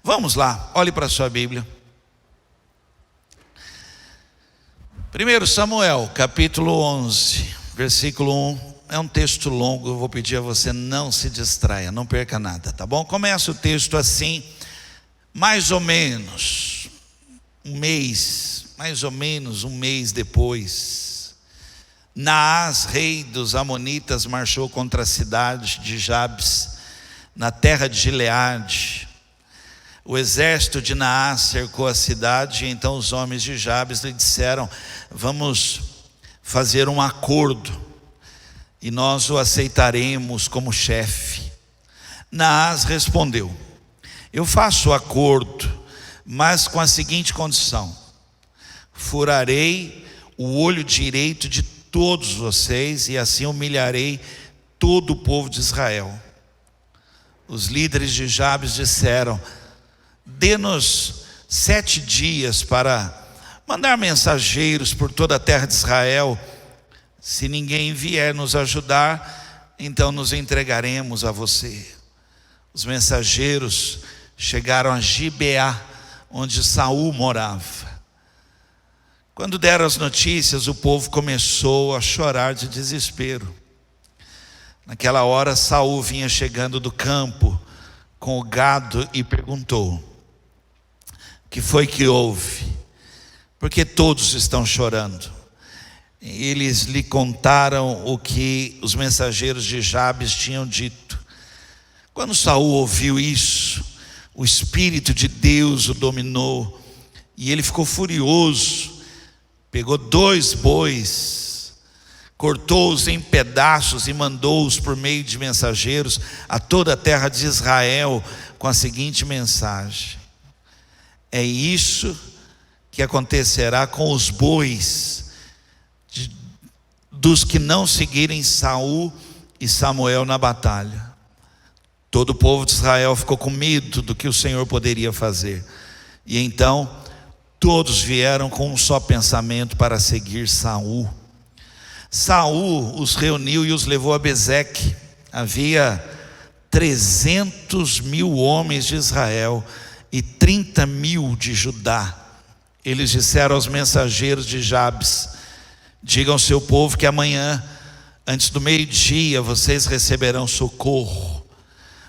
Vamos lá, olhe para a sua Bíblia. 1 Samuel, capítulo 11, versículo 1. É um texto longo, eu vou pedir a você não se distraia, não perca nada, tá bom? Começa o texto assim, mais ou menos um mês depois, Naás, rei dos Amonitas, marchou contra a cidade de Jabes, na terra de Gileade. O exército de Naás cercou a cidade, e então os homens de Jabes lhe disseram: vamos fazer um acordo, e nós o aceitaremos como chefe. Naás respondeu: eu faço o acordo, mas com a seguinte condição: furarei o olho direito de todos vocês, e assim humilharei todo o povo de Israel. Os líderes de Jabes disseram: dê-nos 7 dias para mandar mensageiros por toda a terra de Israel. Se ninguém vier nos ajudar, então nos entregaremos a você. Os mensageiros chegaram a Gibeá, onde Saul morava. Quando deram as notícias, o povo começou a chorar de desespero. Naquela hora, Saul vinha chegando do campo com o gado e perguntou: o que foi que houve? Porque todos estão chorando. Eles lhe contaram o que os mensageiros de Jabes tinham dito. Quando Saul ouviu isso, o Espírito de Deus o dominou, e ele ficou furioso. Pegou 2 bois, cortou-os em pedaços e mandou-os por meio de mensageiros a toda a terra de Israel, com a seguinte mensagem: é isso que acontecerá com os bois dos que não seguirem Saul e Samuel na batalha. Todo o povo de Israel ficou com medo do que o Senhor poderia fazer, e então todos vieram com um só pensamento para seguir Saul. Saul os reuniu e os levou a Bezeque. Havia 300.000 homens de Israel e 30.000 de Judá. Eles disseram aos mensageiros de Jabes: digam ao seu povo que amanhã, antes do meio-dia, vocês receberão socorro.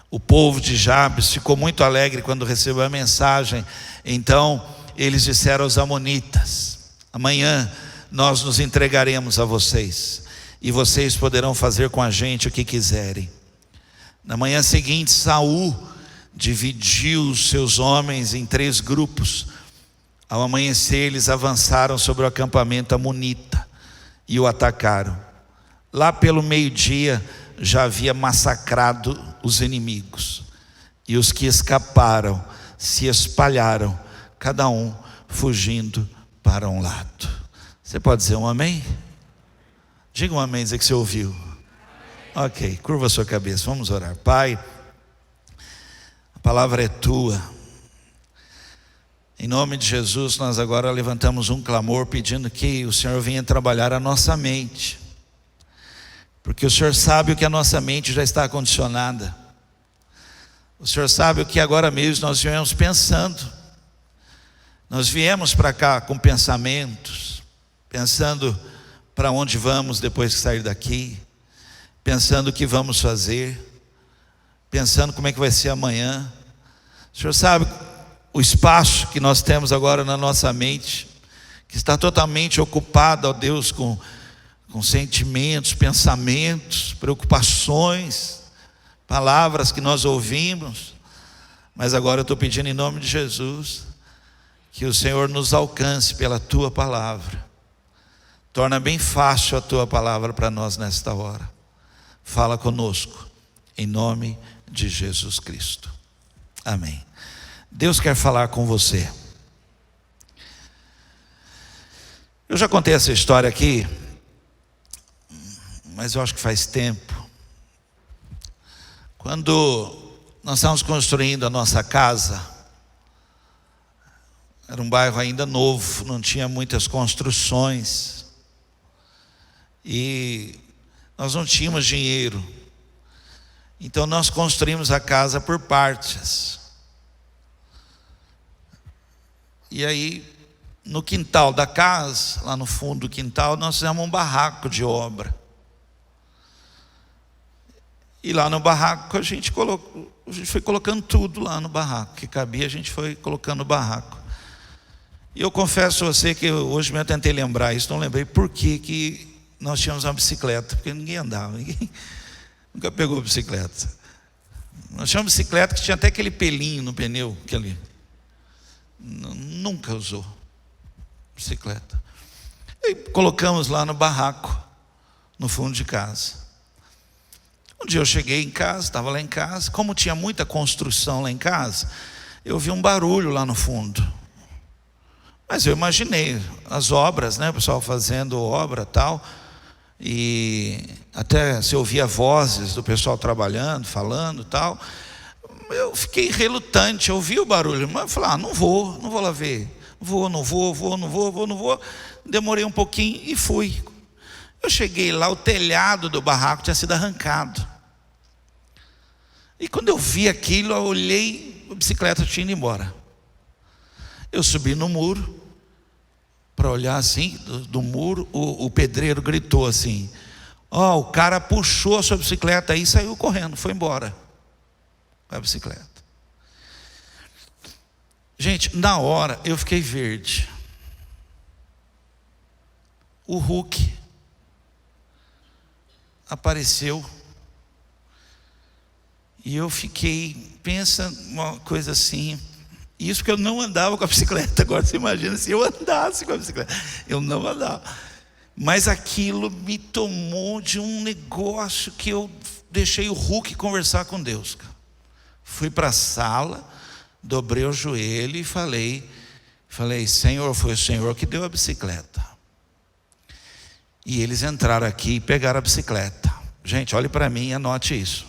O povo de Jabes ficou muito alegre quando recebeu a mensagem. Então eles disseram aos amonitas: amanhã nós nos entregaremos a vocês, e vocês poderão fazer com a gente o que quiserem. Na manhã seguinte, Saul dividiu os seus homens em 3 grupos. Ao amanhecer, eles avançaram sobre o acampamento amonita e o atacaram. Lá pelo meio-dia já havia massacrado os inimigos, e os que escaparam se espalharam, cada um fugindo para um lado. Você pode dizer um amém? Diga um amém, dizer que você ouviu. Ok, curva a sua cabeça, vamos orar. Pai, a palavra é tua. Em nome de Jesus, nós agora levantamos um clamor pedindo que o Senhor venha trabalhar a nossa mente, porque o Senhor sabe o que a nossa mente já está condicionada. O Senhor sabe o que agora mesmo nós viemos pensando. Nós viemos para cá com pensamentos, pensando para onde vamos depois que sair daqui, pensando o que vamos fazer, pensando como é que vai ser amanhã. O Senhor sabe o espaço que nós temos agora na nossa mente, que está totalmente ocupado, ó Deus, com sentimentos, pensamentos, preocupações, palavras que nós ouvimos. Mas agora eu estou pedindo em nome de Jesus que o Senhor nos alcance pela tua palavra. Torna bem fácil a tua palavra para nós nesta hora. Fala conosco, em nome de Jesus Cristo. Amém. Deus quer falar com você. Eu já contei essa história aqui, mas eu acho que faz tempo. Quando nós estávamos construindo a nossa casa, era um bairro ainda novo, não tinha muitas construções, e nós não tínhamos dinheiro. Então nós construímos a casa por partes. E aí, no quintal da casa, lá no fundo do quintal, nós fizemos um barraco de obra. E lá no barraco a gente foi colocando tudo lá no barraco. Que cabia, a gente foi colocando no barraco. E eu confesso a você que hoje eu tentei lembrar isso, não lembrei por que nós tínhamos uma bicicleta, porque ninguém andava, ninguém nunca pegou bicicleta. Nós tínhamos uma bicicleta que tinha até aquele pelinho no pneu, nunca usou bicicleta. E colocamos lá no barraco, no fundo de casa. Um dia eu cheguei em casa, estava lá em casa, como tinha muita construção lá em casa, eu vi um barulho lá no fundo. Mas eu imaginei as obras, né? O pessoal fazendo obra e tal. E até se ouvia vozes do pessoal trabalhando, falando e tal. Eu fiquei relutante, eu ouvi o barulho, mas eu falei, não vou lá ver. Não vou. Demorei um pouquinho e fui. Eu cheguei lá, o telhado do barraco tinha sido arrancado. E quando eu vi aquilo, eu olhei, a bicicleta tinha ido embora. Eu subi no muro, para olhar assim, do muro, o pedreiro gritou assim, o cara puxou a sua bicicleta aí e saiu correndo, foi embora com a bicicleta. Gente, na hora eu fiquei verde. O Hulk apareceu e eu fiquei, pensa uma coisa assim, isso porque eu não andava com a bicicleta. Agora você imagina se eu andasse com a bicicleta. Eu não andava, mas aquilo me tomou de um negócio que eu deixei o Hulk conversar com Deus. Fui para a sala, dobrei o joelho e falei, Senhor, foi o Senhor que deu a bicicleta. E eles entraram aqui e pegaram a bicicleta. Gente, olhe para mim e anote isso.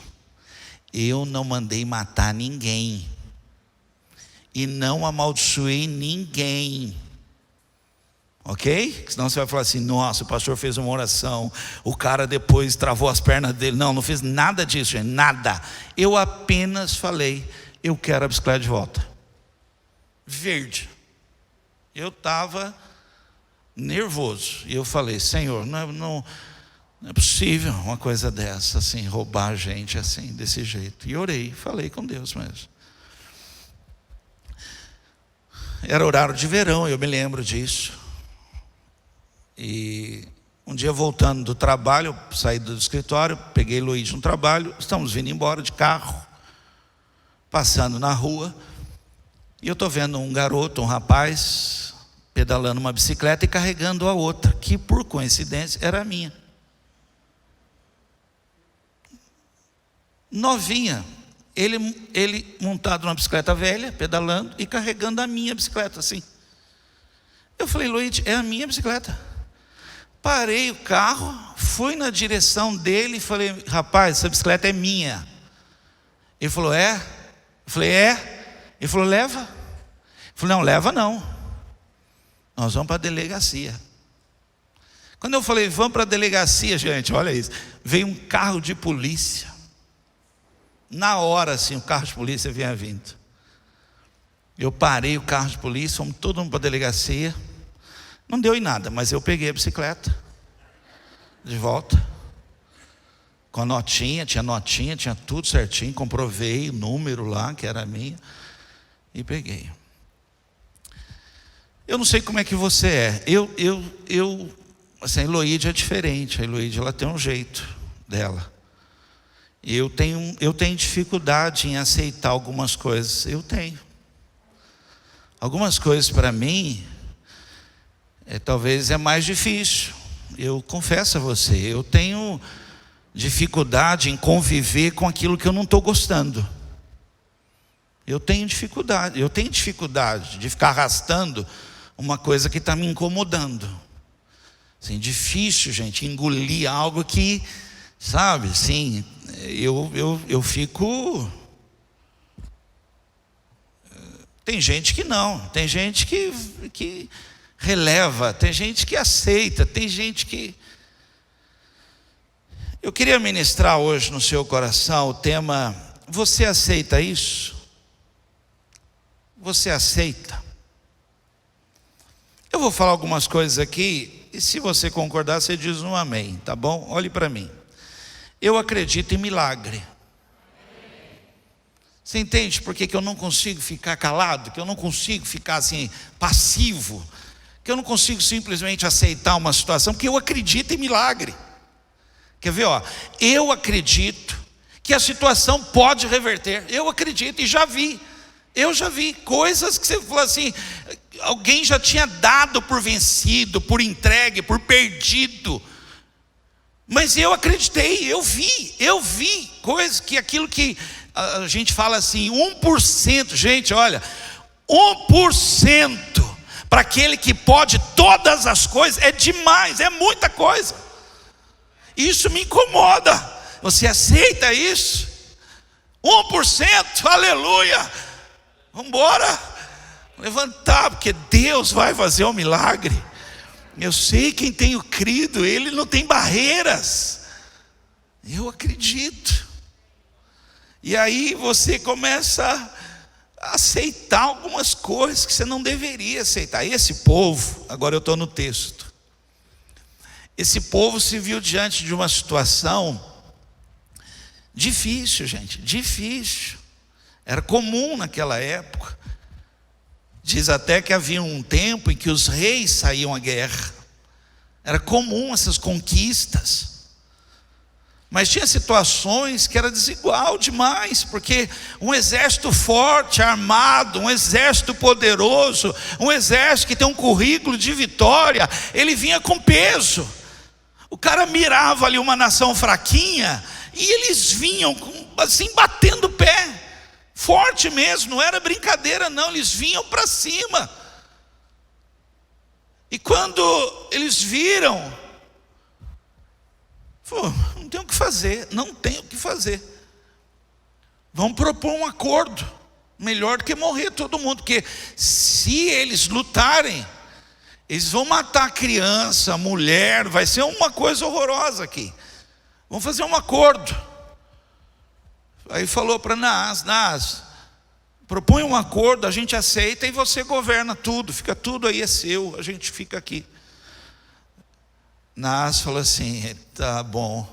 Eu não mandei matar ninguém. E não amaldiçoei ninguém. Ok? Senão você vai falar assim, nossa, o pastor fez uma oração, o cara depois travou as pernas dele. Não fiz nada disso, gente, nada. Eu apenas falei, eu quero a bicicleta de volta. Verde. Eu estava nervoso. E eu falei, Senhor, não é possível uma coisa dessa, assim, roubar a gente assim, desse jeito. E orei, falei com Deus mesmo. Era horário de verão, eu me lembro disso. E um dia voltando do trabalho, eu saí do escritório, peguei Luiz no trabalho, estamos vindo embora de carro, passando na rua, e eu estou vendo um garoto, um rapaz, pedalando uma bicicleta e carregando a outra, que por coincidência era a minha. Novinha. Ele montado numa bicicleta velha, pedalando e carregando a minha bicicleta assim. Eu falei, Luiz, é a minha bicicleta. Parei o carro, fui na direção dele e falei, rapaz, essa bicicleta é minha. Ele falou, é? Eu falei, é? Ele falou, leva? Eu falei, não, leva não. Nós vamos para a delegacia. Quando eu falei, vamos para a delegacia, gente, olha isso. Veio um carro de polícia. Na hora, assim, o carro de polícia vinha vindo. Eu parei o carro de polícia, fomos todo mundo para a delegacia. Não deu em nada, mas eu peguei a bicicleta de volta. Com a notinha, tinha tudo certinho. Comprovei o número lá, que era minha. E peguei. Eu não sei como é que você é. Assim, a Heloíde é diferente. A Heloíde, ela tem um jeito dela. Eu tenho dificuldade em aceitar algumas coisas. Eu tenho. Algumas coisas para mim, talvez é mais difícil. Eu confesso a você, eu tenho dificuldade em conviver com aquilo que eu não estou gostando. Eu tenho dificuldade de ficar arrastando uma coisa que está me incomodando. Assim, difícil, gente, engolir algo que, sabe, assim, eu fico. Tem gente que não, tem gente que releva, tem gente que aceita, tem gente que. Eu queria ministrar hoje no seu coração o tema: você aceita isso? Você aceita? vou falar algumas coisas aqui, e se você concordar, você diz um amém, tá bom? Olhe para mim. Eu acredito em milagre. Você entende por que eu não consigo ficar calado? Que eu não consigo ficar assim, passivo? Que eu não consigo simplesmente aceitar uma situação? Porque eu acredito em milagre. Quer ver, ó? Eu acredito que a situação pode reverter. Eu acredito e já vi. Eu já vi coisas que você falou assim, alguém já tinha dado por vencido, por entregue, por perdido. Mas eu acreditei, eu vi coisas que aquilo que a gente fala assim, 1%, gente, olha, 1% para aquele que pode todas as coisas é demais, é muita coisa. Isso me incomoda. Você aceita isso? 1%, aleluia. Vamos embora, levantar, porque Deus vai fazer um milagre. Eu sei quem tenho crido, Ele não tem barreiras. Eu acredito. E aí você começa a aceitar algumas coisas que você não deveria aceitar. Esse povo, agora eu estou no texto. Esse povo se viu diante de uma situação difícil, gente, difícil. Era comum naquela época. Diz até que havia um tempo em que os reis saíam à guerra. Era comum essas conquistas. Mas tinha situações que era desigual demais, porque um exército forte, armado, um exército poderoso, um exército que tem um currículo de vitória, ele vinha com peso. O cara mirava ali uma nação fraquinha e eles vinham assim batendo o pé. Forte mesmo, não era brincadeira não, eles vinham para cima. E quando eles viram, não tem o que fazer, não tem o que fazer. Vamos propor um acordo, melhor do que morrer todo mundo, porque se eles lutarem, eles vão matar criança, mulher, vai ser uma coisa horrorosa aqui. Vamos fazer um acordo. Aí falou para Naás, propõe um acordo, a gente aceita e você governa tudo, fica tudo aí, é seu, a gente fica aqui. Naás falou assim, tá bom,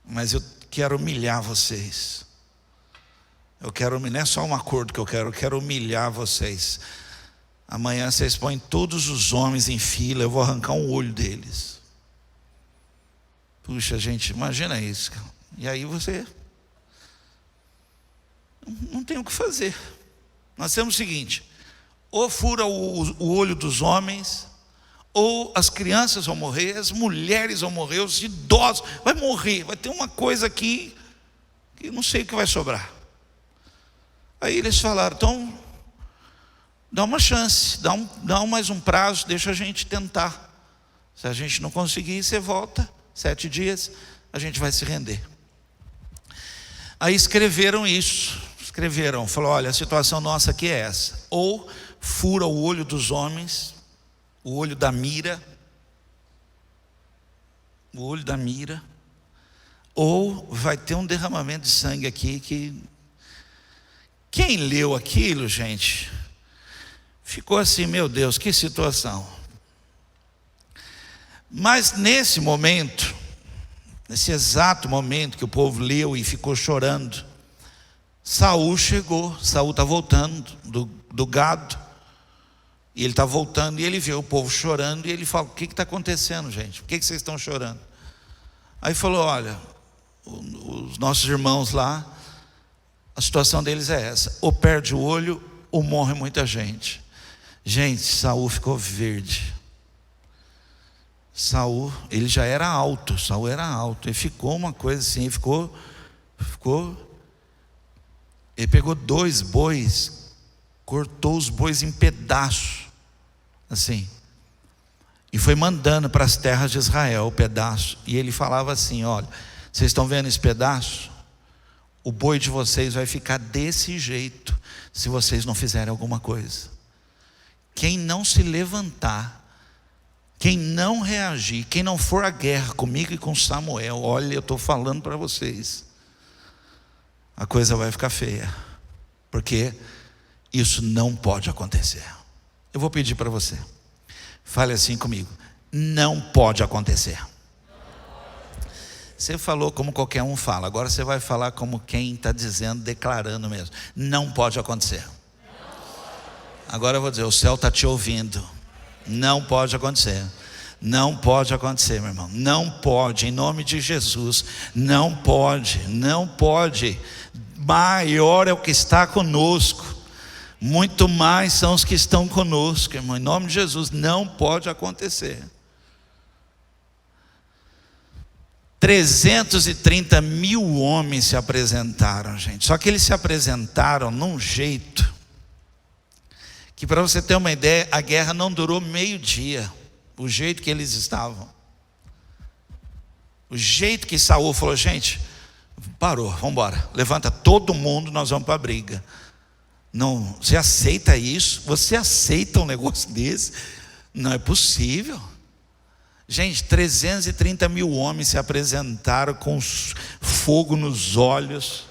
mas eu quero humilhar vocês. Não é só um acordo que eu quero humilhar vocês. Amanhã vocês põem todos os homens em fila, eu vou arrancar um olho deles. Puxa, gente, imagina isso. E aí você não tem o que fazer. Nós temos o seguinte: ou fura o olho dos homens, ou as crianças vão morrer, as mulheres vão morrer, os idosos vai morrer, vai ter uma coisa aqui que não sei o que vai sobrar. Aí eles falaram, então dá uma chance, dá mais um prazo, deixa a gente tentar. Se a gente não conseguir, você volta 7 dias, a gente vai se render. Aí escreveram isso. Falou, olha, a situação nossa aqui é essa: ou fura o olho dos homens, o olho da mira, ou vai ter um derramamento de sangue aqui que quem leu aquilo, gente, ficou assim, meu Deus, que situação. Mas nesse momento, nesse exato momento que o povo leu e ficou chorando, Saul chegou. Saul está voltando do gado, e ele está voltando, e ele vê o povo chorando, e ele fala, o que está acontecendo, gente? Por que vocês estão chorando? Aí falou, olha, os nossos irmãos lá, a situação deles é essa: ou perde o olho, ou morre muita gente. Gente, Saul ficou verde. Saul, ele já era alto, e ficou uma coisa assim, ele pegou 2 bois, cortou os bois em pedaços, assim, e foi mandando para as terras de Israel o pedaço. E ele falava assim, olha, vocês estão vendo esse pedaço? O boi de vocês vai ficar desse jeito, se vocês não fizerem alguma coisa. Quem não se levantar, quem não reagir, quem não for à guerra comigo e com Samuel, olha, eu estou falando para vocês, a coisa vai ficar feia, porque isso não pode acontecer. Eu vou pedir para você, Fale assim comigo: não pode acontecer. Você falou como qualquer um fala, agora você vai falar como quem está dizendo, declarando mesmo: não pode acontecer. Agora eu vou dizer: o céu está te ouvindo. Não pode acontecer. Não pode acontecer, meu irmão. Não pode, em nome de Jesus. Não pode, não pode. Maior é o que está conosco. Muito mais são os que estão conosco, irmão. Em nome de Jesus, não pode acontecer. 330 mil homens se apresentaram, gente. Só que eles se apresentaram num jeito que, para você ter uma ideia, a guerra não durou meio-dia. O jeito que eles estavam, o jeito que Saul falou: gente, parou, vamos embora, levanta todo mundo, nós vamos para a briga. Não, você aceita isso? Você aceita um negócio desse? Não é possível. Gente, 330 mil homens se apresentaram com fogo nos olhos,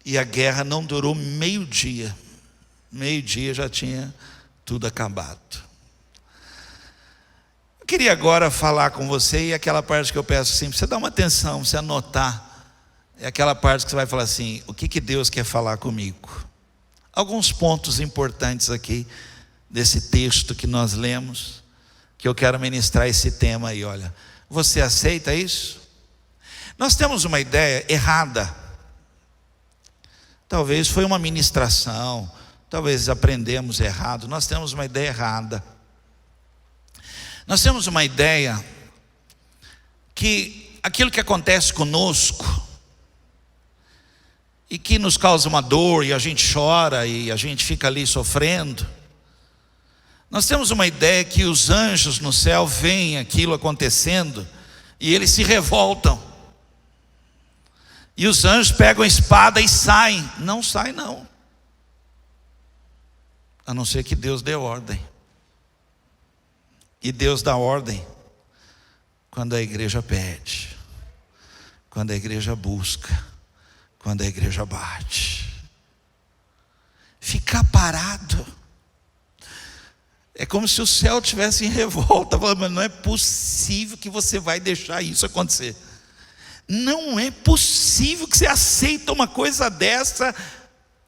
e a guerra não durou meio-dia. Meio-dia já tinha tudo acabado. Eu queria agora falar com você, e aquela parte que eu peço assim, para você dar uma atenção, para você anotar, é aquela parte que você vai falar assim: o que Deus quer falar comigo? Alguns pontos importantes aqui desse texto que nós lemos, que eu quero ministrar esse tema aí. Olha, você aceita isso? Nós temos uma ideia errada. Talvez foi uma ministração, talvez aprendemos errado. Nós temos uma ideia errada. Nós temos uma ideia que aquilo que acontece conosco e que nos causa uma dor, e a gente chora e a gente fica ali sofrendo, nós temos uma ideia que os anjos no céu veem aquilo acontecendo e eles se revoltam, e os anjos pegam a espada e saem. Não sai não, a não ser que Deus dê ordem. E Deus dá ordem quando a igreja pede, quando a igreja busca, quando a igreja bate. Ficar parado é como se o céu estivesse em revolta, falando: mas não é possível que você vai deixar isso acontecer. Não é possível que você aceita uma coisa dessa,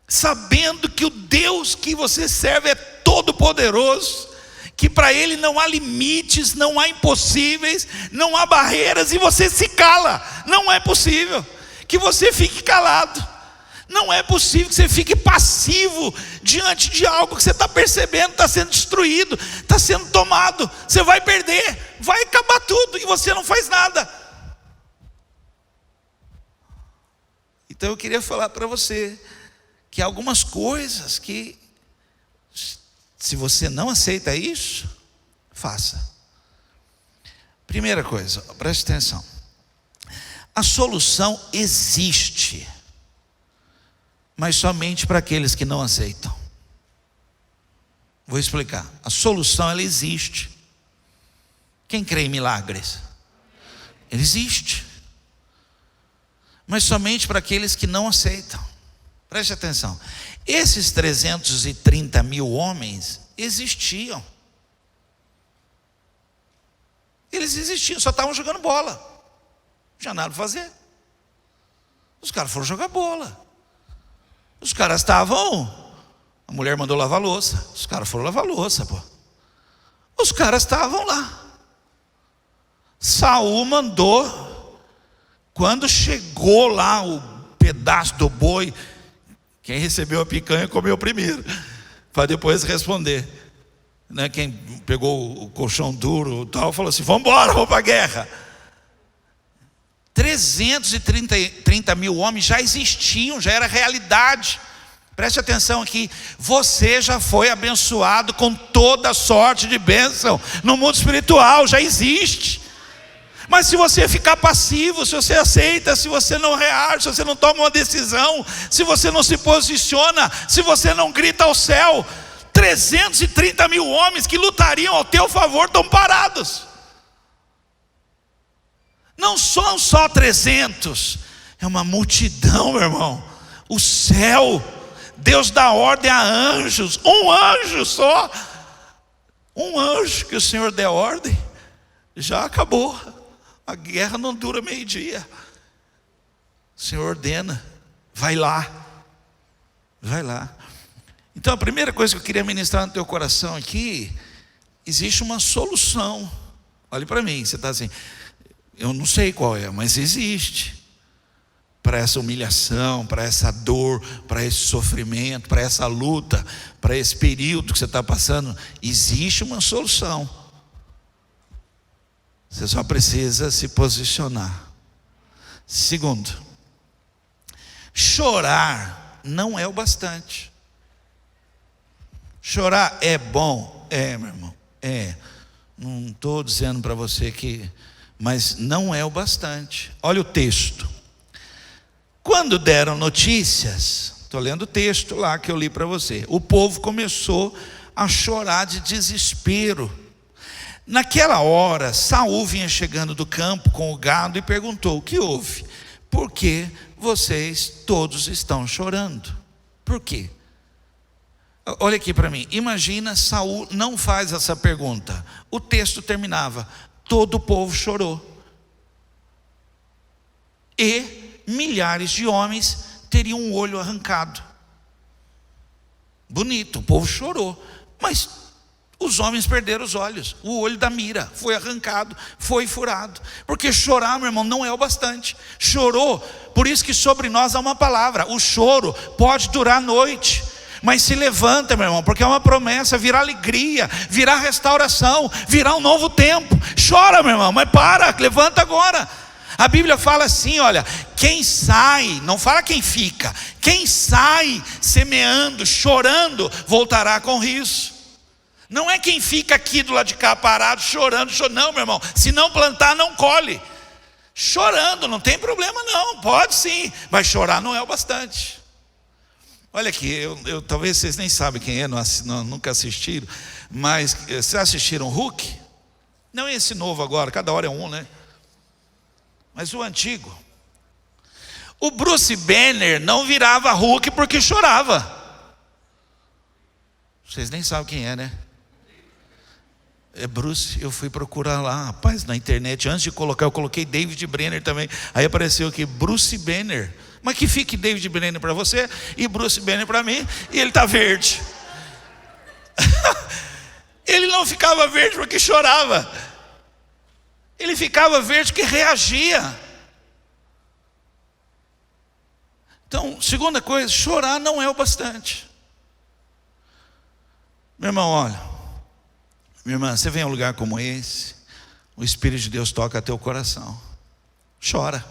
sabendo que o Deus que você serve é todo poderoso, que para Ele não há limites, não há impossíveis, não há barreiras, e você se cala. Não é possível que você fique calado. Não é possível que você fique passivo diante de algo que você está percebendo está sendo destruído, está sendo tomado. Você vai perder, vai acabar tudo, e você não faz nada. Então eu queria falar para você que há algumas coisas que, se você não aceita isso, faça. Primeira coisa, preste atenção: a solução existe, mas somente para aqueles que não aceitam. Vou explicar. A solução, ela existe. Quem crê em milagres? Ele existe, mas somente para aqueles que não aceitam. Preste atenção: esses 330 mil homens existiam. Eles existiam, só estavam jogando bola. Não tinha nada para fazer. Os caras foram jogar bola. Os caras estavam... A mulher mandou lavar louça. Os caras foram lavar louça, pô. Os caras estavam lá. Saul mandou. Quando chegou lá o pedaço do boi, quem recebeu a picanha comeu primeiro, para depois responder, né? Quem pegou o colchão duro e tal, falou assim: vamos embora, vamos para a guerra. 330 mil homens já existiam, já era realidade. Preste atenção aqui: você já foi abençoado com toda sorte de bênção no mundo espiritual, já existe. Mas se você ficar passivo, se você aceita, se você não reage, se você não toma uma decisão, se você não se posiciona, se você não grita ao céu, 330 mil homens que lutariam ao teu favor estão parados. Não são só 300, é uma multidão, meu irmão. O céu, Deus dá ordem a anjos, um anjo só. Um um anjo que o Senhor der ordem, já acabou. A guerra não dura meio-dia. O Senhor ordena, vai lá. Vai lá. Então a primeira coisa que eu queria ministrar no teu coração aqui, existe uma solução. Olhe para mim, você está assim, eu não sei qual é, mas existe. Para essa humilhação, para essa dor, para esse sofrimento, para essa luta, para esse período que você está passando, existe uma solução. Você só precisa se posicionar. Segundo, chorar não é o bastante. Chorar é bom? É, meu irmão, é. Não estou dizendo para você que, mas não é o bastante. Olha o texto. Quando deram notícias, estou lendo o texto lá que eu li para você, o povo começou a chorar de desespero. Naquela hora, Saul vinha chegando do campo com o gado e perguntou: o que houve? Por que vocês todos estão chorando? Por quê? Olha aqui para mim, imagina, Saul não faz essa pergunta. O texto terminava: todo o povo chorou. E milhares de homens teriam um olho arrancado. Bonito, o povo chorou, mas os homens perderam os olhos. O olho da mira foi arrancado, foi furado. Porque chorar, meu irmão, não é o bastante. Chorou, por isso que sobre nós há uma palavra: o choro pode durar a noite, mas se levanta, meu irmão, porque é uma promessa, virá alegria, virá restauração, virá um novo tempo. Chora, meu irmão, mas para, levanta agora. A Bíblia fala assim, olha, quem sai, não fala quem fica, quem sai semeando, chorando, voltará com riso. Não é quem fica aqui do lado de cá parado, chorando, não, meu irmão, se não plantar não colhe. Chorando, não tem problema não, pode sim, mas chorar não é o bastante. Olha aqui, eu talvez vocês nem sabem quem é, nunca assistiram, mas vocês assistiram Hulk? Não é esse novo agora, cada hora é um, né? Mas o antigo, o Bruce Banner não virava Hulk porque chorava. Vocês nem sabem quem é, né? É Bruce, eu fui procurar lá, rapaz, na internet, antes de colocar, eu coloquei David Brenner também, aí apareceu aqui, Bruce Banner. Mas que fique David Brenner para você, e Bruce Banner para mim, e ele está verde. Ele não ficava verde porque chorava. Ele ficava verde porque reagia. Então, segunda coisa, chorar não é o bastante. Meu irmão, olha, minha irmã, você vem a um lugar como esse, o Espírito de Deus toca teu coração. Chora.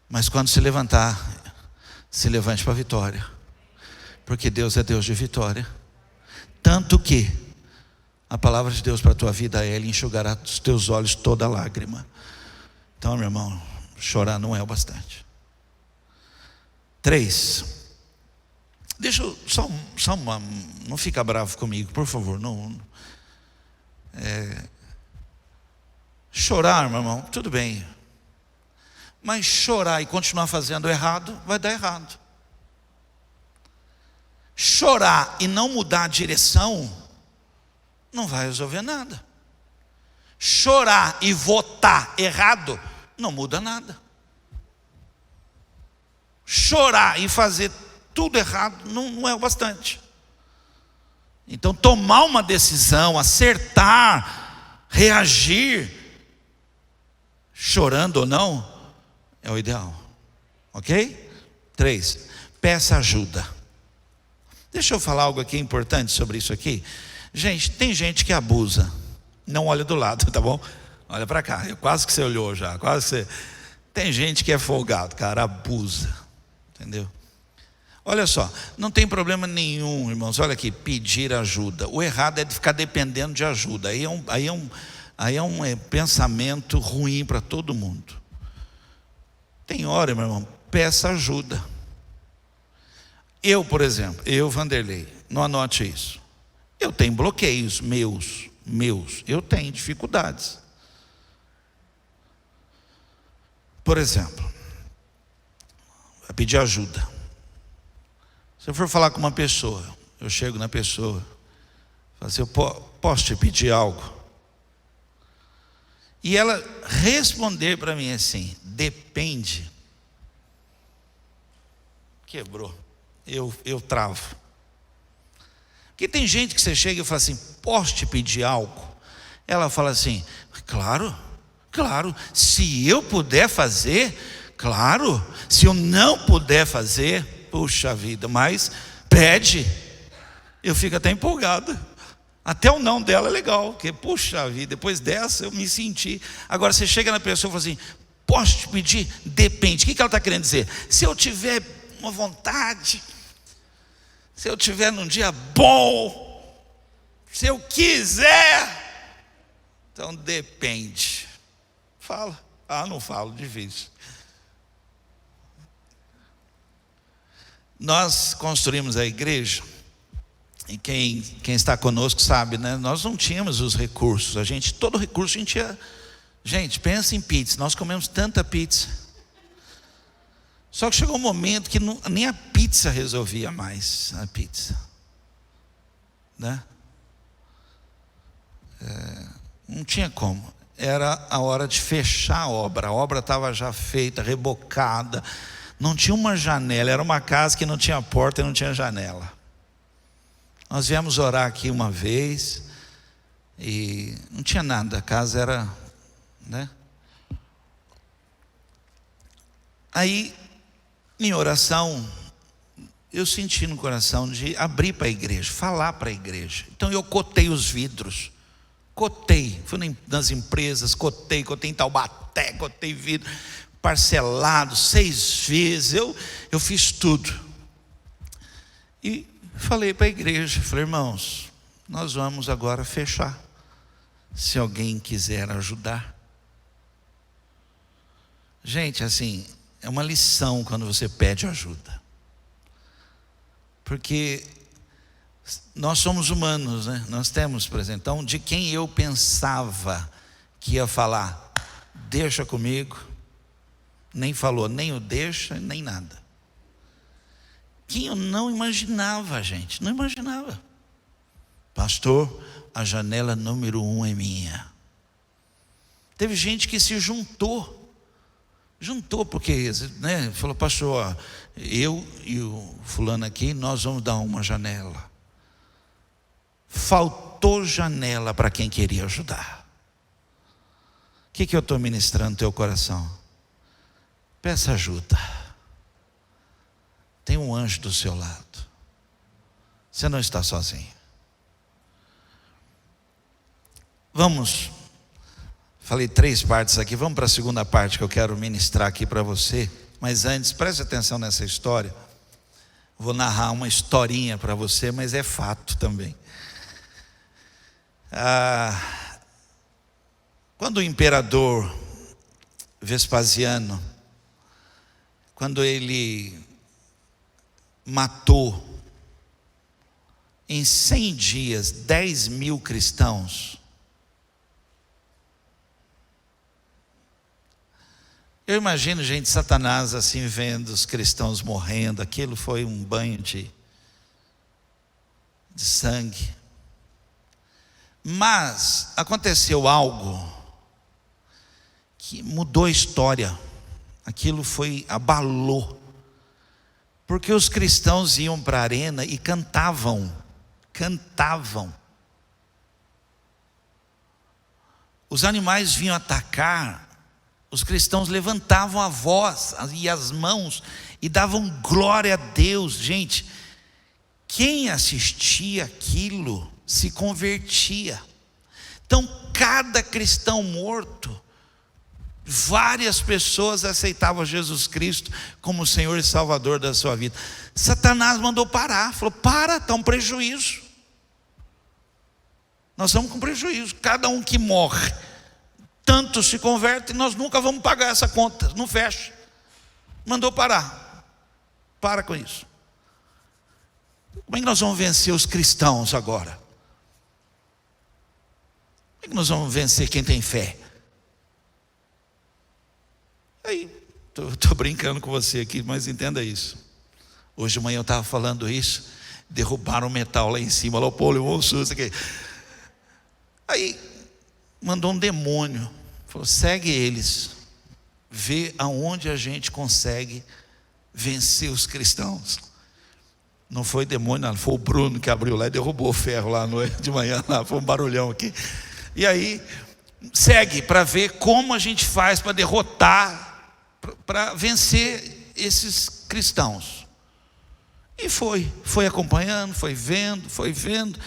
Mas quando se levantar, se levante para a vitória. Porque Deus é Deus de vitória. Tanto que a palavra de Deus para a tua vida é: Ele enxugará dos teus olhos toda lágrima. Então, meu irmão, chorar não é o bastante. 3. Deixa eu, não fica bravo comigo, por favor. Chorar, meu irmão, tudo bem. Mas chorar e continuar fazendo errado, vai dar errado. Chorar e não mudar a direção, não vai resolver nada. Chorar e votar errado, não muda nada. Chorar e fazer tudo errado, não é o bastante. Então tomar uma decisão, acertar, reagir, chorando ou não, é o ideal. Ok? 3, peça ajuda. Deixa eu falar algo aqui importante sobre isso aqui. Gente, tem gente que abusa. Não olha do lado, tá bom? Olha para cá, quase que você olhou já, quase que você... Tem gente que é folgado, cara, abusa. Entendeu? Olha só, não tem problema nenhum, irmãos. Olha aqui, pedir ajuda. O errado é de ficar dependendo de ajuda. Aí é um pensamento ruim para todo mundo. Tem hora, meu irmão, peça ajuda. Eu, por exemplo, Vanderlei, não anote isso. Eu tenho bloqueios meus. Eu tenho dificuldades. Por exemplo, vai pedir ajuda. Se eu for falar com uma pessoa, eu chego na pessoa, Falei assim, posso te pedir algo? E ela responder para mim assim, depende. Quebrou, eu travo. Porque tem gente que você chega e fala assim, posso te pedir algo? Ela fala assim, claro, se eu puder fazer, claro, se eu não puder fazer, puxa vida, mas pede. Eu fico até empolgado. Até o não dela é legal, porque puxa vida, depois dessa eu me senti. Agora você chega na pessoa e fala assim, posso te pedir? Depende. O que ela está querendo dizer? Se eu tiver uma vontade, se eu tiver num dia bom, se eu quiser, então depende. Fala. Não falo, difícil. Nós construímos a igreja, e quem está conosco sabe, né? Nós não tínhamos os recursos. Todo recurso a gente ia. Gente, pensa em pizza. Nós comemos tanta pizza. Só que chegou um momento que nem a pizza resolvia mais. A pizza, né? Não tinha como. Era a hora de fechar a obra. A obra estava já feita, rebocada. Não tinha uma janela. Era uma casa que não tinha porta e não tinha janela. Nós viemos orar aqui uma vez e não tinha nada, a casa era, né? Aí, em oração, eu senti no coração de abrir para a igreja, falar para a igreja. Então eu cotei os vidros, fui nas empresas, cotei em Taubaté, cotei vidro, parcelado 6 vezes, eu fiz tudo. E falei para a igreja, falei, irmãos, nós vamos agora fechar. Se alguém quiser ajudar. Gente, assim, é uma lição quando você pede ajuda. Porque nós somos humanos, né? Nós temos, por exemplo, então, de quem eu pensava que ia falar, deixa comigo, nem falou, nem o deixa, nem nada. Quem eu não imaginava, gente, não imaginava. Pastor, a janela número 1 é minha. Teve gente que se juntou porque, né, falou, pastor, eu e o fulano aqui, nós vamos dar uma janela. Faltou janela para quem queria ajudar. O que eu estou ministrando no teu coração? Peça ajuda. Tem um anjo do seu lado. Você não está sozinho. Vamos. Falei 3 partes aqui. Vamos para a segunda parte que eu quero ministrar aqui para você. Mas antes, preste atenção nessa história. Vou narrar uma historinha para você, mas é fato também. Quando o imperador Vespasiano, quando ele matou em 100 dias 10.000 cristãos, eu imagino, gente, Satanás assim vendo os cristãos morrendo. Aquilo foi um banho de sangue. Mas aconteceu algo que mudou a história. Aquilo abalou. Porque os cristãos iam para a arena e cantavam. Os animais vinham atacar, os cristãos levantavam a voz e as mãos e davam glória a Deus. Gente, quem assistia aquilo se convertia. Então, cada cristão morto, várias pessoas aceitavam Jesus Cristo como Senhor e Salvador da sua vida. Satanás mandou parar, falou, está um prejuízo. Nós estamos com prejuízo. Cada um que morre, tanto se converte, nós nunca vamos pagar essa conta, não fecha. Mandou parar. Para com isso. Como é que nós vamos vencer os cristãos agora? Como é que nós vamos vencer quem tem fé? Aí, estou brincando com você aqui, mas entenda isso. Hoje de manhã eu estava falando isso. derrubaram o metal lá em cima. Lá o povo levou um susto aqui. Aí mandou um demônio, falou: segue eles, vê aonde a gente consegue vencer os cristãos. Não foi demônio, não, foi o Bruno que abriu lá e derrubou o ferro lá de manhã, lá, foi um barulhão aqui. E aí, segue para ver como a gente faz para derrotar, para vencer esses cristãos. E foi acompanhando, foi vendo,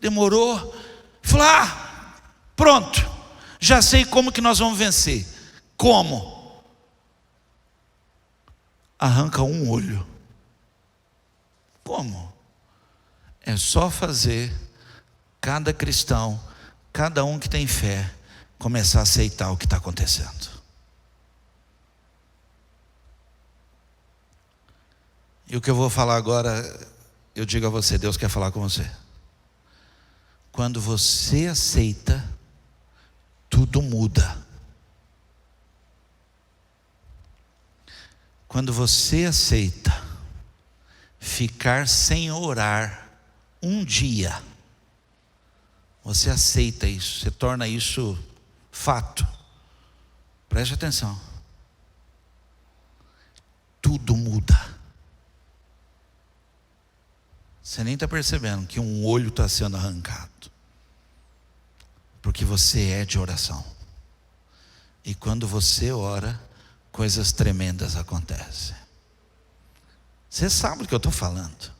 demorou. Falou: pronto, já sei como que nós vamos vencer. Como? Arranca um olho. Como? É só fazer cada cristão, cada um que tem fé, começar a aceitar o que está acontecendo. E o que eu vou falar agora, eu digo a você, Deus quer falar com você. Quando você aceita, tudo muda. Quando você aceita ficar sem orar um dia, você aceita isso, você torna isso fato. Preste atenção. Tudo muda. Você nem está percebendo que um olho está sendo arrancado, porque você é de oração. E quando você ora, coisas tremendas acontecem. Você sabe do que eu estou falando,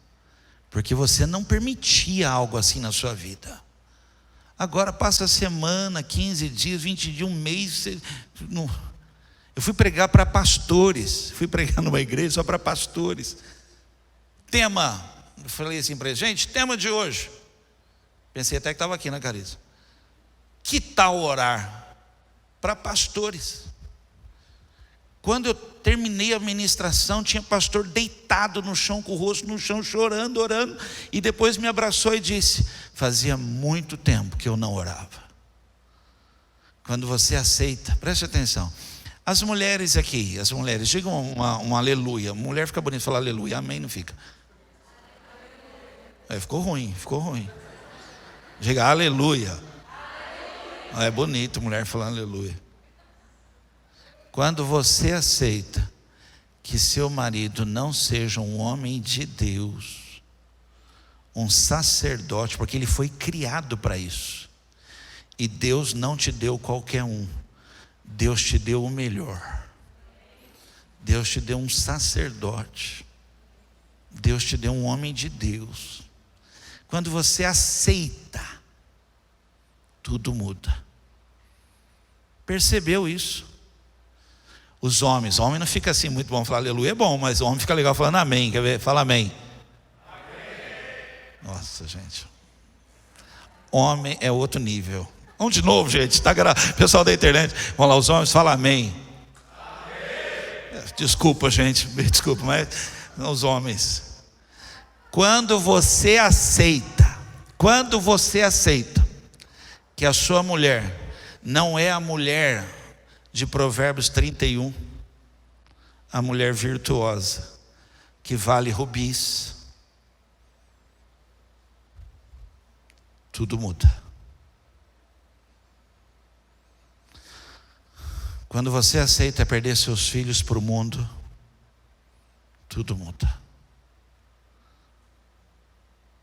porque você não permitia algo assim na sua vida. Agora passa a semana, 15 dias, 20 dias, um mês. Eu fui pregar para pastores, fui pregar numa igreja só para pastores. Tema, eu falei assim para eles: gente, tema de hoje. Pensei até que estava aqui na Cariza. Que tal orar para pastores? Quando eu terminei a ministração, tinha pastor deitado no chão, com o rosto no chão, chorando, orando, e depois me abraçou e disse: fazia muito tempo que eu não orava. Quando você aceita, preste atenção. As mulheres aqui, digam um aleluia. Mulher fica bonito falar aleluia, amém não fica. Ficou ruim. Diga aleluia. É bonito mulher falando aleluia. Quando você aceita que seu marido não seja um homem de Deus, um sacerdote, porque ele foi criado para isso, e Deus não te deu qualquer um, Deus te deu o melhor. Deus te deu um sacerdote, Deus te deu um homem de Deus. Quando você aceita, tudo muda. Percebeu isso? Os homens, homem não fica assim muito bom falar aleluia, é bom, mas o homem fica legal falando amém. Quer ver? Fala amém. Amém. Nossa, gente, homem é outro nível. Vamos de novo, gente, pessoal da internet, vamos lá, os homens, fala amém. Amém. Desculpa, gente, desculpa, mas os homens, quando você aceita que a sua mulher não é a mulher de Provérbios 31, a mulher virtuosa, que vale rubis, tudo muda. Quando você aceita perder seus filhos para o mundo, tudo muda.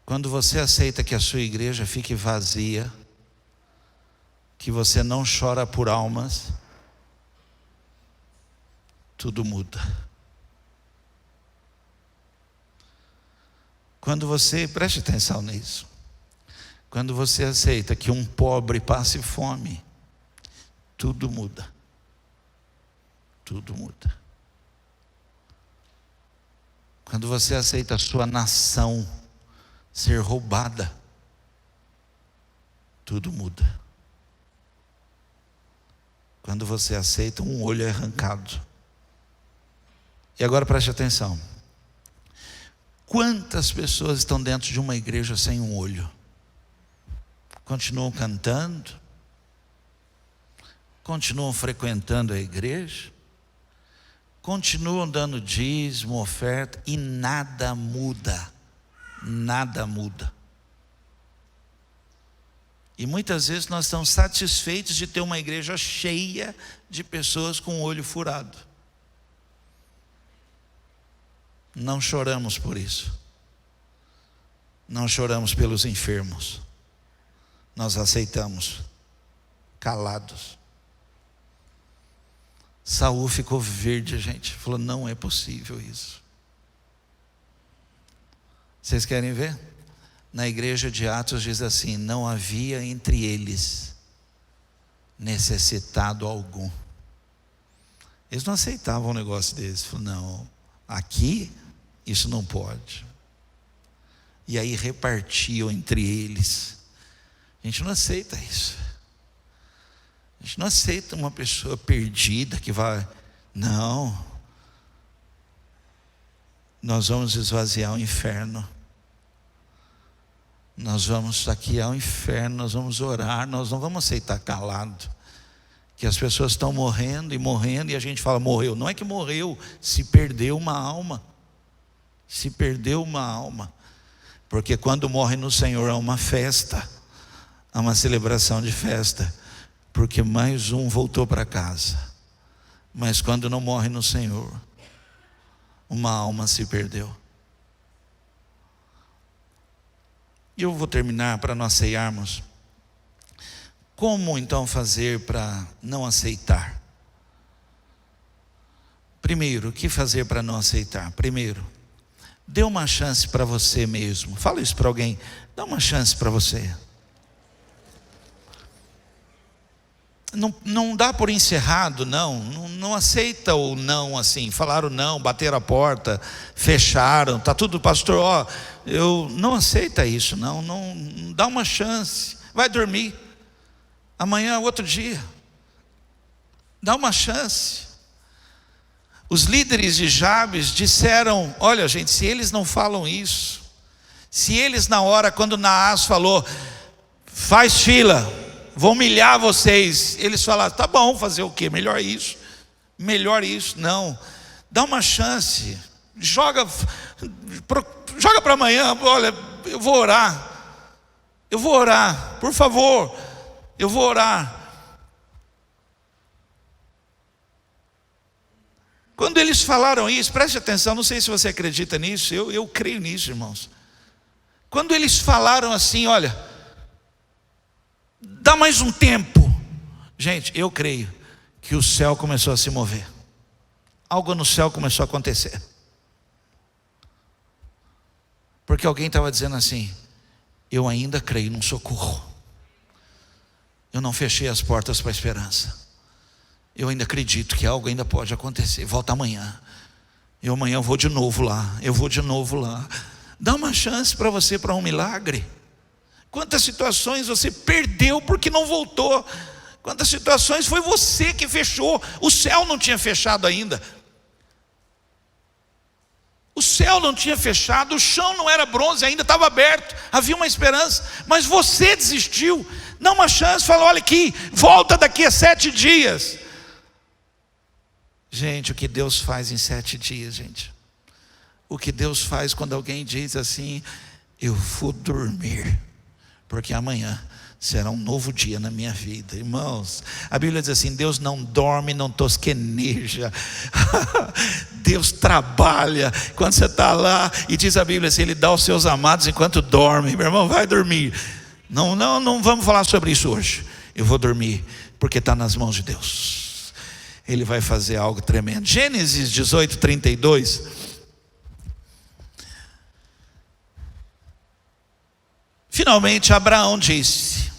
Quando você aceita que a sua igreja fique vazia, que você não chora por almas, tudo muda. Quando você, preste atenção nisso, quando você aceita que um pobre passe fome, tudo muda. Tudo muda. Quando você aceita a sua nação ser roubada, tudo muda. Quando você aceita um olho arrancado. E agora preste atenção. Quantas pessoas estão dentro de uma igreja sem um olho? Continuam cantando? Continuam frequentando a igreja? Continuam dando dízimo, oferta, e nada muda. nada muda. E muitas vezes nós estamos satisfeitos de ter uma igreja cheia de pessoas com o olho furado. Não choramos por isso. Não choramos pelos enfermos. Nós aceitamos, calados. Saul ficou verde, gente. Falou, não é possível isso. Vocês querem ver? Na igreja de Atos diz assim: não havia entre eles necessitado algum. Eles não aceitavam um negócio desse. Falaram, não, aqui isso não pode. E aí repartiam entre eles. A gente não aceita isso. A gente não aceita uma pessoa perdida que vai. Não. Nós vamos esvaziar o inferno. Nós vamos aqui ao inferno, nós vamos orar, nós não vamos aceitar calado. Que as pessoas estão morrendo e a gente fala, morreu. Não é que morreu, se perdeu uma alma. Se perdeu uma alma. Porque quando morre no Senhor há uma festa, há uma celebração de festa. Porque mais um voltou para casa. Mas quando não morre no Senhor, uma alma se perdeu. E eu vou terminar para nós ceiarmos. Como então fazer para não aceitar? Primeiro, o que fazer para não aceitar? Primeiro, dê uma chance para você mesmo. Fala isso para alguém. Dá uma chance para você. Não dá por encerrado, não aceita o não assim. Falaram não, bateram a porta, fecharam, tá tudo, pastor, eu não aceita isso, não dá uma chance, vai dormir, amanhã é outro dia, dá uma chance. Os líderes de Jabes disseram, olha gente, se eles não falam isso, se eles na hora quando Naás falou, faz fila, vou humilhar vocês, eles falaram, tá bom, fazer o quê? Melhor isso, não, dá uma chance, joga para amanhã, olha, eu vou orar, por favor, eu vou orar. Quando eles falaram isso, preste atenção, não sei se você acredita nisso, eu creio nisso, irmãos. Quando eles falaram assim, olha, dá mais um tempo. Gente, eu creio que o céu começou a se mover. Algo no céu começou a acontecer. Porque alguém estava dizendo assim, eu ainda creio num socorro. Eu não fechei as portas para a esperança. Eu ainda acredito que algo ainda pode acontecer. Volta amanhã. Amanhã eu vou de novo lá. Dá uma chance para você para um milagre. Quantas situações você perdeu porque não voltou? Quantas situações foi você que fechou? O céu não tinha fechado ainda. O céu não tinha fechado, o chão não era bronze, ainda estava aberto, havia uma esperança, mas você desistiu. Dá uma chance, fala, olha aqui, volta daqui a 7 dias. Gente, o que Deus faz em 7 dias, gente? O que Deus faz quando alguém diz assim, eu vou dormir, porque amanhã será um novo dia na minha vida. Irmãos, a Bíblia diz assim, Deus não dorme, não tosqueneja. Deus trabalha. Quando você está lá, e diz a Bíblia assim, Ele dá aos seus amados enquanto dorme. Meu irmão, vai dormir. Não vamos falar sobre isso hoje. Eu vou dormir, porque está nas mãos de Deus. Ele vai fazer algo tremendo. Gênesis 18, 32. Finalmente Abraão disse,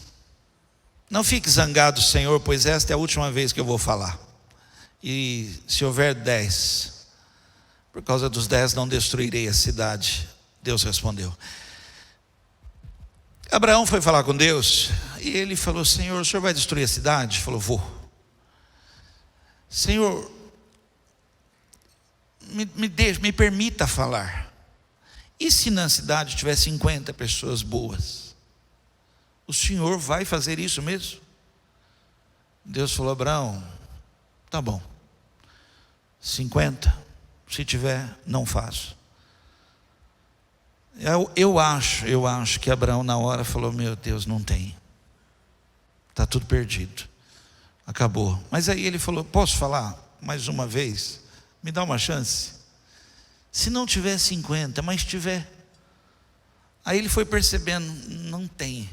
não fique zangado, Senhor, pois esta é a última vez que eu vou falar. E se houver 10, por causa dos 10 não destruirei a cidade. Deus respondeu. Abraão foi falar com Deus, e ele falou, Senhor, o Senhor vai destruir a cidade? Ele falou, vou. Senhor, me permita falar. E se na cidade tiver 50 pessoas boas? O Senhor vai fazer isso mesmo? Deus falou, Abraão, tá bom, 50, se tiver, não faço. Eu acho que Abraão na hora falou: meu Deus, não tem, está tudo perdido, acabou. Mas aí ele falou: posso falar mais uma vez? Me dá uma chance. Se não tiver 50, mas tiver. Aí ele foi percebendo: não tem.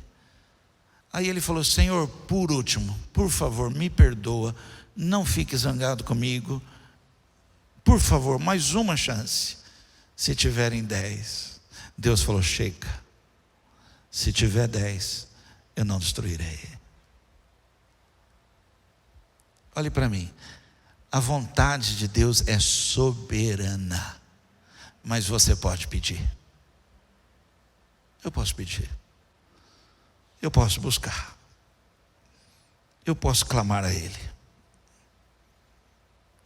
Aí ele falou: Senhor, por último, por favor, me perdoa, não fique zangado comigo, por favor, mais uma chance. Se tiverem 10, Deus falou: chega, se tiver 10, eu não destruirei. Olhe para mim, a vontade de Deus é soberana, mas você pode pedir. Eu posso pedir, eu posso buscar, eu posso clamar a Ele.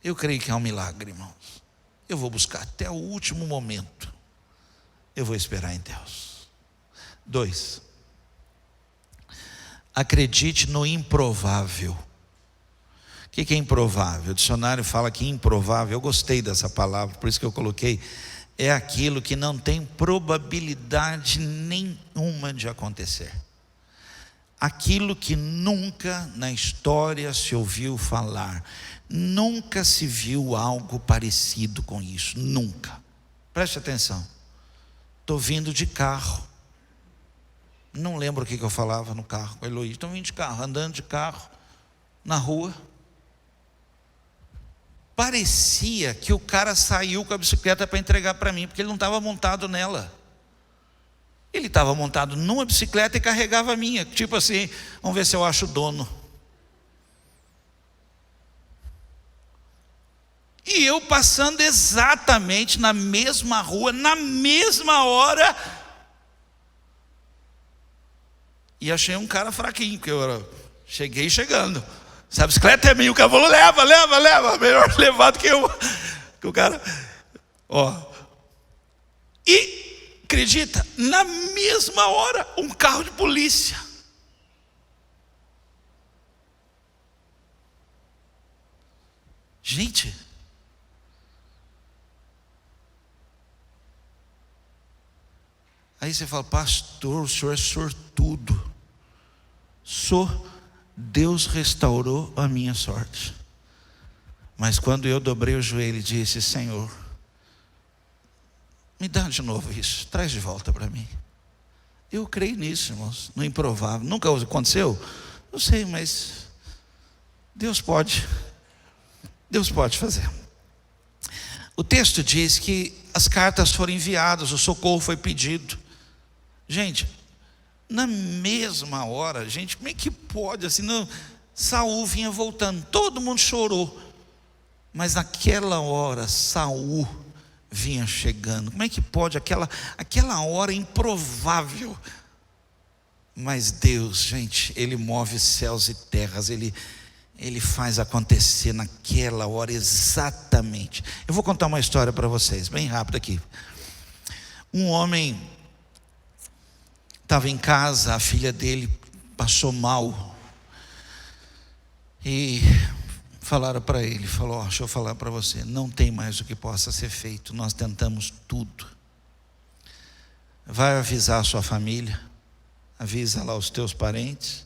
Eu creio que há um milagre, irmãos. Eu vou buscar até o último momento. Eu vou esperar em Deus. 2, acredite no improvável. O que é improvável? O dicionário fala que improvável, eu gostei dessa palavra, por isso que eu coloquei, é aquilo que não tem probabilidade nenhuma de acontecer. Aquilo que nunca na história se ouviu falar, nunca se viu algo parecido com isso, nunca. Preste atenção. Estou vindo de carro, não lembro o que eu falava no carro com a Heloísa. Estou vindo de carro, andando de carro na rua. Parecia que o cara saiu com a bicicleta para entregar para mim, porque ele não estava montado nela. Ele estava montado numa bicicleta e carregava a minha, tipo assim: vamos ver se eu acho o dono. E eu passando exatamente na mesma rua, na mesma hora, e achei um cara fraquinho, porque eu cheguei chegando. Se a bicicleta é minha, o cara falou: leva, melhor levar do que eu, que o cara, e acredita, na mesma hora, um carro de polícia. Gente, aí você fala: pastor, o senhor é sortudo. Deus restaurou a minha sorte. Mas quando eu dobrei o joelho e disse: Senhor, me dá de novo isso, traz de volta para mim. Eu creio nisso, irmãos, no improvável. Nunca aconteceu? Eu sei, mas Deus pode fazer. O texto diz que as cartas foram enviadas, o socorro foi pedido. Gente, na mesma hora, gente, como é que pode assim? Não, Saul vinha voltando, todo mundo chorou, mas naquela hora Saul vinha chegando. Como é que pode aquela hora improvável? Mas Deus, gente, Ele move céus e terras, Ele faz acontecer naquela hora exatamente. Eu vou contar uma história para vocês, bem rápido aqui. Um homem estava em casa, a filha dele passou mal, e falaram para ele, deixa eu falar para você, não tem mais o que possa ser feito, nós tentamos tudo. Vai avisar a sua família, avisa lá os teus parentes,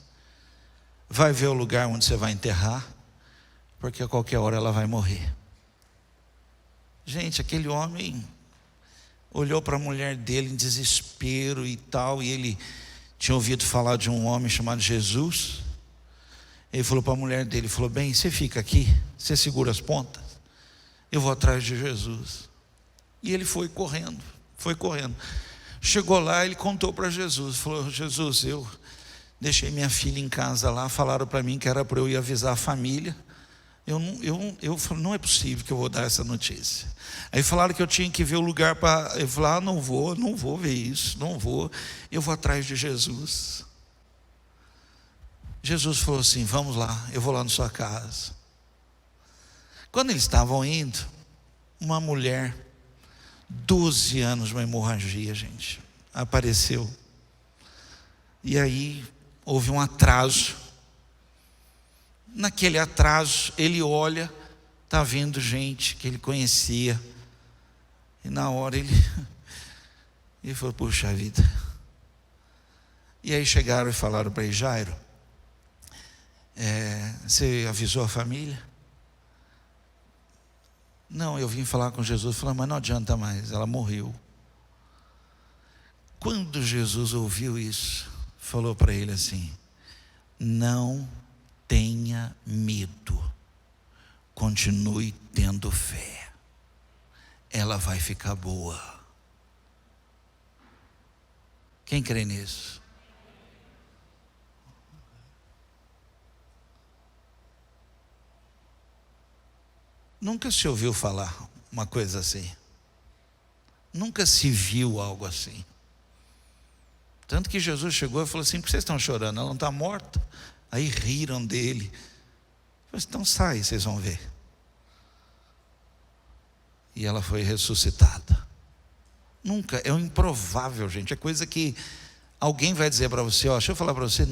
vai ver o lugar onde você vai enterrar, porque a qualquer hora ela vai morrer. Gente, aquele homem olhou para a mulher dele em desespero e tal, e ele tinha ouvido falar de um homem chamado Jesus. Ele falou para a mulher dele, falou: bem, você fica aqui, você segura as pontas, eu vou atrás de Jesus. E ele foi correndo. Chegou lá, ele contou para Jesus, falou: Jesus, eu deixei minha filha em casa lá, falaram para mim que era para eu ir avisar a família. Eu falei: não é possível que eu vou dar essa notícia. Aí falaram que eu tinha que ver o lugar para. Eu falei: não vou ver isso, não vou. Eu vou atrás de Jesus. Jesus falou assim: vamos lá, eu vou lá na sua casa. Quando eles estavam indo, uma mulher, 12 anos, uma hemorragia, gente, apareceu. E aí houve um atraso. Naquele atraso, ele olha, está vindo gente que ele conhecia, e na hora ele E ele falou: puxa vida. E aí chegaram e falaram para ele: Jairo, você avisou a família? Não, eu vim falar com Jesus. Falou: mas não adianta mais, ela morreu. Quando Jesus ouviu isso, falou para ele assim: não tenha medo, continue tendo fé, ela vai ficar boa. Quem crê nisso? Nunca se ouviu falar uma coisa assim. Nunca se viu algo assim. Tanto que Jesus chegou e falou assim: por que vocês estão chorando? Ela não está morta? Aí riram dele. Falei: então sai, vocês vão ver. E ela foi ressuscitada. Nunca, é um improvável, gente. É coisa que alguém vai dizer para você: ó, deixa eu falar para você,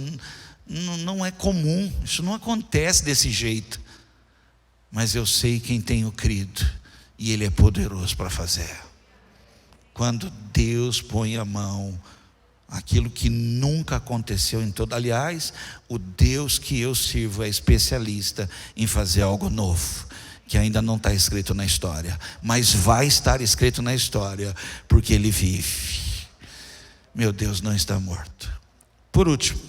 não é comum, isso não acontece desse jeito. Mas eu sei quem tenho crido, e Ele é poderoso para fazer. Quando Deus põe a mão, aquilo que nunca aconteceu em todo. Aliás, o Deus que eu sirvo é especialista em fazer algo novo, que ainda não está escrito na história, mas vai estar escrito na história, porque Ele vive. Meu Deus não está morto. Por último,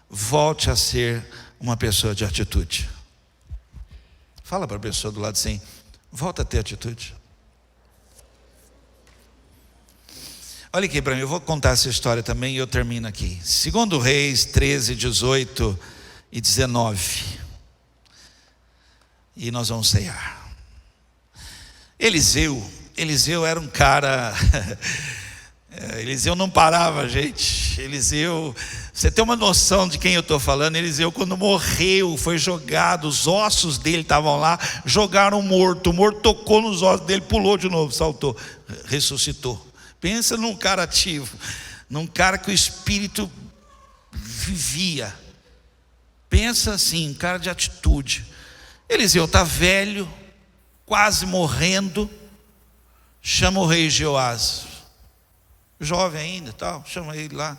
volte a ser uma pessoa de atitude. Fala para a pessoa do lado assim: volta a ter atitude. Olha aqui para mim, eu vou contar essa história também e eu termino aqui. 2 Reis 13, 18 e 19. E nós vamos cear. Eliseu era um cara Eliseu não parava, gente. Eliseu, você tem uma noção de quem eu estou falando? Eliseu, quando morreu, foi jogado, os ossos dele estavam lá, jogaram morto, o morto tocou nos ossos dele, pulou de novo, saltou, ressuscitou. Pensa num cara ativo, num cara que o espírito vivia. Pensa assim, um cara de atitude. Eliseu está velho, quase morrendo, chama o rei Jeoás, jovem ainda, tal, chama ele lá,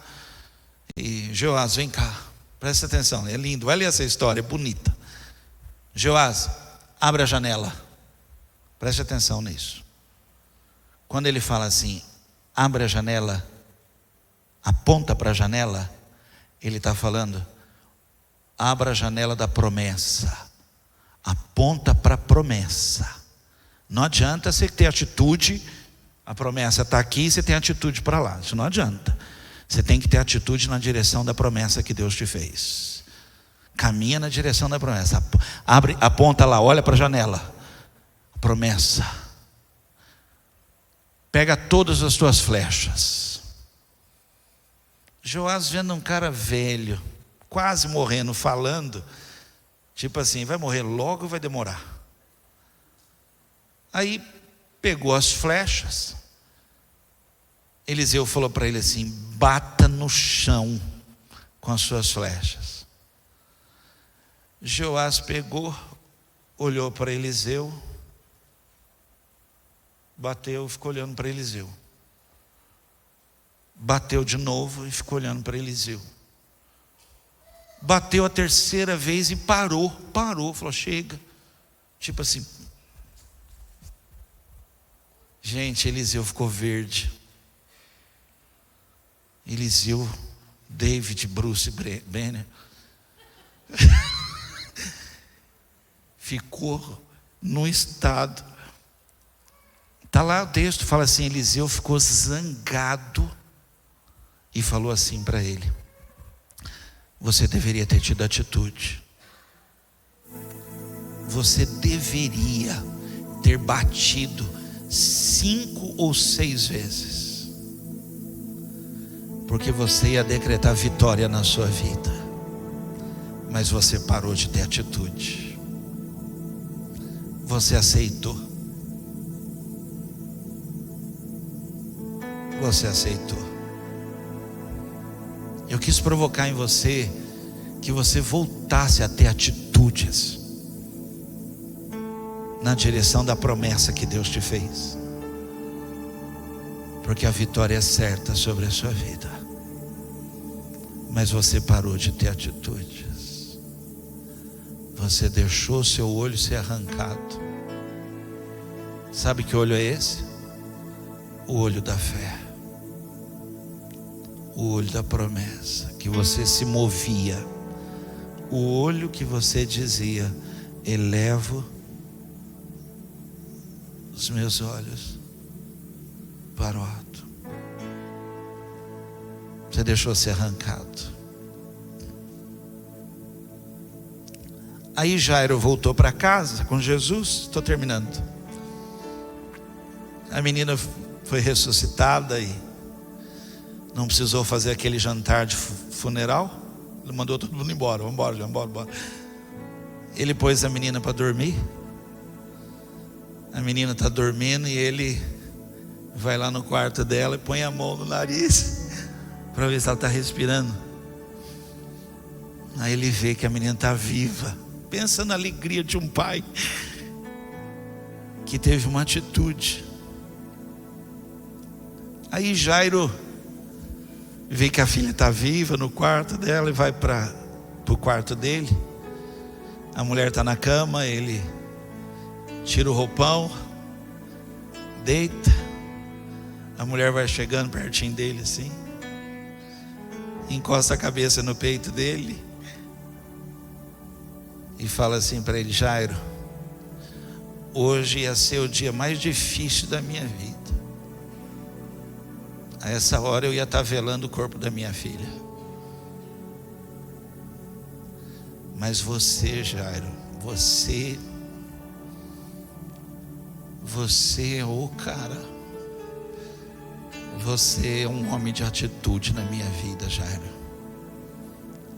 e Jeoás, vem cá, presta atenção, é lindo, vai ler essa história, é bonita. Jeoás, abre a janela, preste atenção nisso. Quando ele fala assim, abre a janela, aponta para a janela, ele está falando, abra a janela da promessa, aponta para a promessa. Não adianta você ter atitude, a promessa está aqui, você tem atitude para lá, isso não adianta. Você tem que ter atitude na direção da promessa que Deus te fez. Caminha na direção da promessa, abre, aponta lá, olha para a janela, a promessa. Pega todas as tuas flechas. Joás vendo um cara velho, quase morrendo, falando, tipo assim, vai morrer logo ou vai demorar? Aí pegou as flechas. Eliseu falou para ele assim, bata no chão com as suas flechas. Joás pegou, olhou para Eliseu, bateu, ficou olhando para Eliseu. Bateu de novo e ficou olhando para Eliseu. Bateu a terceira vez e parou, falou, chega. Tipo assim. Gente, Eliseu ficou verde. Eliseu, David, Bruce Banner. Ficou no estado. Está lá o texto, fala assim, Eliseu ficou zangado e falou assim para ele, você deveria ter tido atitude, você deveria ter batido 5 ou 6 vezes, porque você ia decretar vitória na sua vida, mas você parou de ter atitude, você aceitou. Você aceitou. Eu quis provocar em você que você voltasse a ter atitudes na direção da promessa que Deus te fez. porque a vitória é certa sobre a sua vida. Mas você parou de ter atitudes. Você deixou seu olho ser arrancado. Sabe que olho é esse? O olho da fé, o olho da promessa, que você se movia, o olho que você dizia: elevo os meus olhos para o alto. Você deixou ser arrancado. Aí Jairo voltou para casa com Jesus. Estou terminando. A menina foi ressuscitada e não precisou fazer aquele jantar de funeral. Ele mandou todo mundo embora. Vamos embora. Ele pôs a menina para dormir. A menina está dormindo e ele vai lá no quarto dela e põe a mão no nariz para ver se ela está respirando. Aí ele vê que a menina está viva. Pensa na alegria de um pai que teve uma atitude. Aí Jairo vê que a filha está viva no quarto dela e vai para o quarto dele. A mulher está na cama, ele tira o roupão, deita. A mulher vai chegando pertinho dele assim, encosta a cabeça no peito dele e fala assim para ele: Jairo, hoje ia ser o dia mais difícil da minha vida. A essa hora eu ia estar velando o corpo da minha filha. Mas você, Jairo, você é o cara. Você é um homem de atitude na minha vida, Jairo.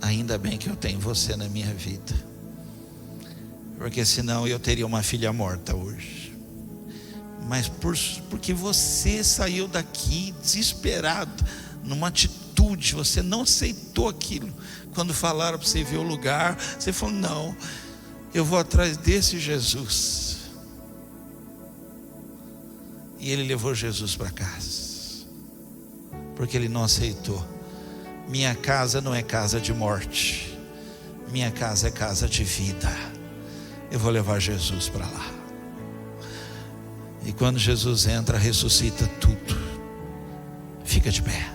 Ainda bem que eu tenho você na minha vida, porque senão eu teria uma filha morta hoje. Mas porque você saiu daqui desesperado, numa atitude, você não aceitou aquilo. Quando falaram para você ver o lugar, você falou: não, eu vou atrás desse Jesus. E ele levou Jesus para casa, porque ele não aceitou. Minha casa não é casa de morte, minha casa é casa de vida. Eu vou levar Jesus para lá. E quando Jesus entra, ressuscita tudo. Fica de pé.